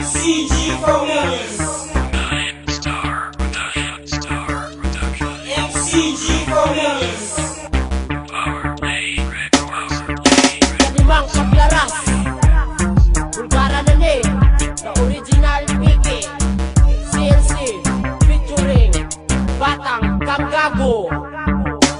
MCG Promotions. MCG Promotions. Kanimang kaplaras, Bulgara na ni, the original Mickey, CLC, featuring Batang Kamgago.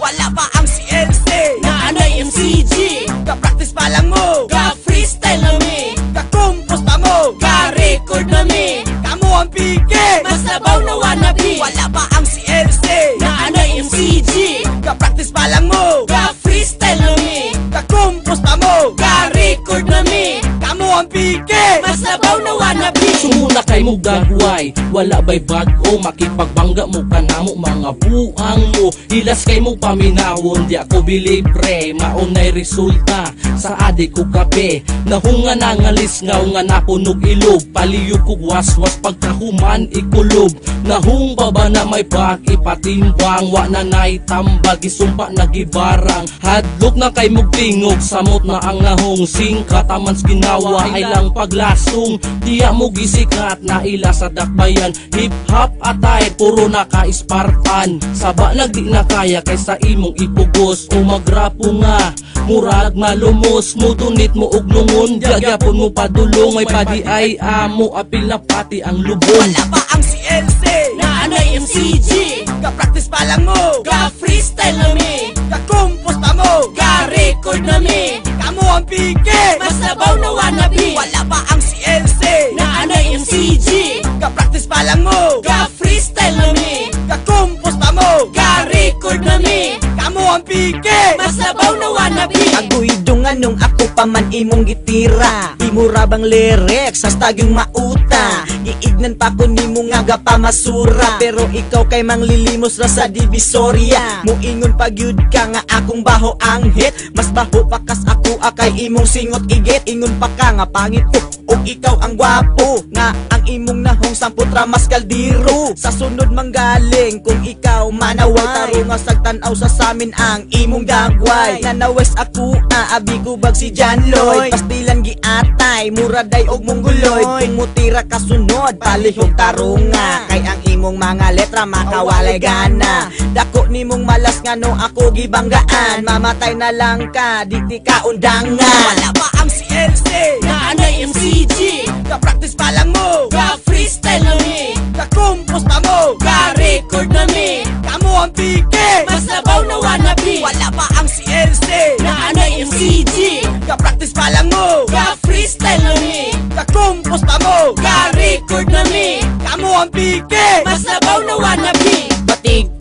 Wala pa ang CLC Na anay MCG, ka-practice pa lang mo, ka-freestyle na mi, ka-compose pa mo, ka-record na mi, kamo ang pike. mas labaw na wannabe. Wala pa ang CLC Na anay MCG, ka-practice pa lang mo, ka-freestyle na mi, ka-compose pa mo, ka-record na mi, kamo ang pike. mas labaw na wannabe. Sumuna kay mo gagway, wala ba'y bago, makipagbangga mo ka na mo mga buang mo. Hilas kay mo paminawon, di ako bilibre, maunay resulta sa adik ko kape. Nahunga na nga lisngaw nga napunog ilog, paliyo ko waswas pagkahuman ikulob. Nahung baba na may pag-ipatimbang, wa na naitambal, gisumpa na gibarang. Hadlok na kay mugtingog, samot na ang nahong singkat, amans ginawa ay lang paglasong. Diya mo gisikat na ila sa dakbayan, hip-hop atay, puro naka-Spartan. Saba nagdi na kaya kaysa imong ipugos, o magrapo nga murag malumos mo, tunit mo og lungon, gyapon mo padulong, may padi ay amo, apil na pati ang lubon. Wala pa ang CLC Na anay MCG, ka-practice pa lang mo, ka-freestyle na mi, ka-compose pa mo, ka-record na mi, kamo ang pike. mas labaw na wannabe. Wala pa ang CLC Na anay MCG, ka-practice pa lang mo, ka-freestyle na mi, ka-compose pa mo, ka-record na mi, kamo ang pike. mas labaw na wannabe. Agoy dungan nung ako pa man imong gitira, imura bang lyrics hasta yung mauta. Iignan pa ko nimo nga gapa masura, pero ikaw kay manglilimos ra sa Divisoria. Muingon pag yud ka nga akong baho ang hit, mas baho pa kas ako akay imong singot igit. Ingon pa ka nga pangit ko o ikaw ang gwapo, nga ang imong nahong samput ra mas kaldiro. Sa sunod manggaling kung ikaw manaway, taro nga sagtanaw sa samin ang imong dagway. Nanawes ako abigubag si John Lloyd, pastilan giatay muraday og mongguloy. Kung mutira kasunod palihog tarunga, kay ang imong mga letra makawalay gana. Dako nimong malas nga no ako gibanggaan, mamatay na lang ka di ka undangan. Wala pa ang CLC Na anay MCG, ka-practice pa lang mo, ka-freestyle na mi, ka-compose pa mo, ka-record na mi, kamo ang pike. mas labaw na wannabe. Wala pa ang CLC Na anay MCG, ka-practice pa lang mo, ka-freestyle na mi, ka-compose pa mo, ka-record na mi, kamo ang pike. mas labaw na wannabe.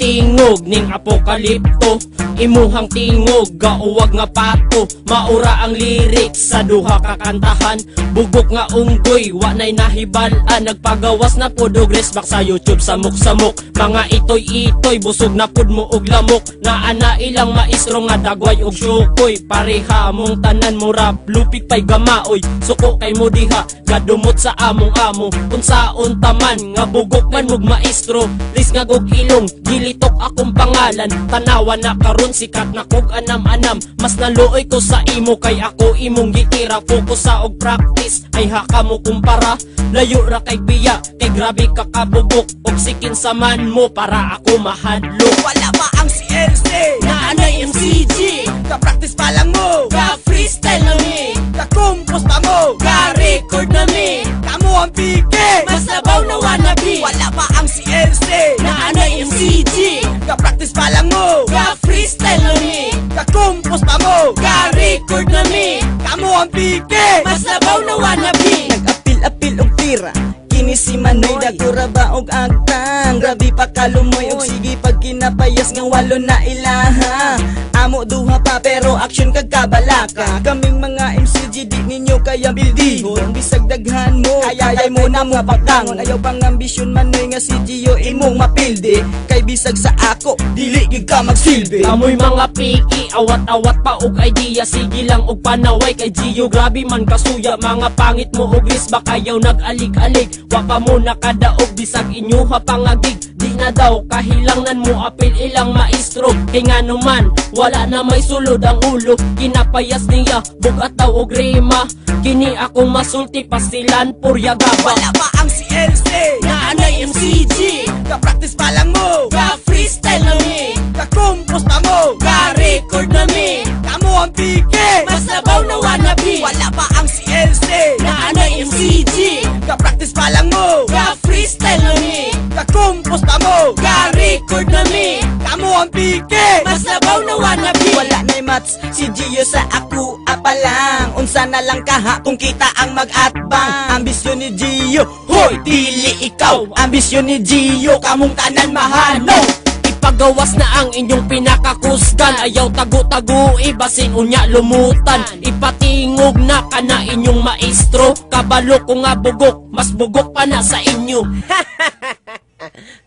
Tingog ning apokalipto, imuhang tingog gauwag nga pato, maura ang lyrics sa duha kakantahan. Bugok nga unggoy wa nay nahibalan, nagpagawas na pud og resbak sa YouTube samok-samok. Mga itoy-itoy busog na pud mo og lamok, na ana ilang maestro nga dagway og syukoy. Pareha mong tanan mo rap lupig pay gamaoy, suko kay mo diha gadumot sa among amo. Unsaon taman nga bugok man mog maestro, please nga gog ilong gilitok akong pangalan. Tanawa na karon sikat na kog anam-anam, mas naluoy ko sa imo kay ako imong gitira. Focus sa og practice ay haka mo kumpara, layo ra kay biya kay grabe ka kabugok, og sikin sa man mo para ako mahadlok. Wala pa ang CLC Na anay MCG, ka-practice pa lang mo, ka-freestyle na mi, ka-compose pa mo, ka-record na mi, kamo ang pike. mas labaw na wannabe. Wala pa ang CLC Na anay MCG, ka-practice pa lang mo, ka-freestyle na mi, ka-compose pa mo, ka-record na mi, kamo ang pike. mas labaw na wannabe. Nag-apil-apil og tira, kini si Manoy, dakura ba og agtang, grabe pa kalumoy og sige pag kinapayas nga walo na ilaha. Amo duha pa pero action kag kabalaka, kaming mga MCG di ninyo kaya bildihon. Bisag daghan mo kaya mo na mo pakangon, ayaw pang ambisyon Manoy nga si Gio imong mapildi, kay bisag sa ako dili gid ka magsilbi. Amoy mga piki, awat-awat pa og idea, sige lang og panaway kay Gio, grabe man kasuya. Mga pangit mo og risbak, ayaw nag-alig-alig, wa pa mo nakadaog bisag inyo ha pangagig. Di Di na daw kahilangnan mo apil ilang maestro. Kay nga naman wala na may sulod ang ulo. Kinapayas niya bugat daw og rima. Kini akong masulti pasilan purya gaba. Wala ba ang CLC? Na anay MCG. Ka-practice pa lang mo, Ka freestyle na mi. ka-compose pa mo, Ka record na mi. kamo ang pike. Mas labaw na wannabe. Wala ba ang CLC? Na anay MCG. Ka-practice pa lang mo, Ka freestyle na mi. ka-compose pa mo, Ka record na mi. kamo ang pike. Mas labaw na wannabe. Wala na'y mats, si Gio sa ako apa lang. Unsa na lang kaha kung kita ang mag-atbang. Ambisyon ni Gio, hoy dili ikaw. Ambisyon ni Gio, kamong tanan mahano. Ipagawas na ang inyong pinakakusgan. Ayaw tago-tago, ibasin unya lumutan. Ipatingog na ka na inyong maestro. Kabalo ko nga bugok, mas bugok pa na sa inyo.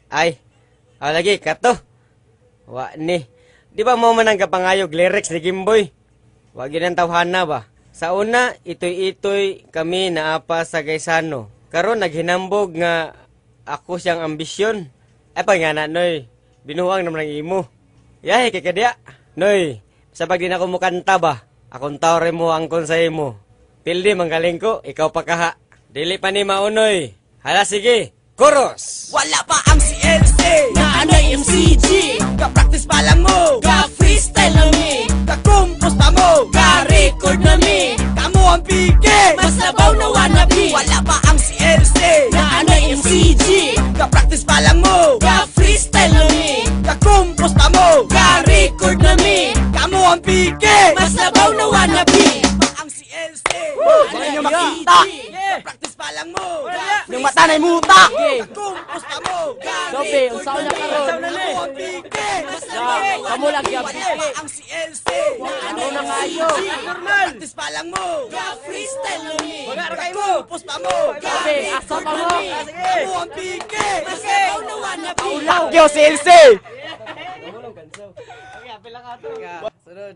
Ay, lagi, kato. Wa ni. Di ba mo man ang kapangayog lyrics ni Gimboy? Wa ginang tawhana ba? Sa una, itoy-itoy kami naapa sa Gaisano. Karon naghinambog nga ako siyang ambisyon. Ay pa nga na, Noy. Binuang naman ang imo. Yahe kay kadya. Noy, sa pag di na ko mukanta ba? Akong tawre mo ang konsay mo. Pildi manggaling ko, ikaw pa kaha. Dili pa ni maunoy. Hala sige, chorus! Wala pa ang CLC. Na anay MCG. Ka-practice pa lang mo, Ka freestyle na mi. ka-compose pa mo, Ka record na mi. kamo ang pike. Mas labaw na wannabe. Wala pa ang CLC. Na anay MCG. Ka-practice pa lang mo, Ka freestyle na mi. ka-compose pa mo, Ka record na mi. kamo ang pike. Mas labaw na wannabe. Pa ang CLC. Wala nyo makita. Ka-practice pa lang mo, yung mata na'y muta. Ka-compose pa mo, Sobe, unsaon na karon? kamo ang pike. Kamo lang gyud. Wala pa ang CLC. Ano na kayo? Ka-practice pa lang mo, Ka freestyle na mi. ka-compose pa mo, Sobe, asa pa mo? kamo ang pike. Mas labaw na wannabe. Yo, CLC! Sunod.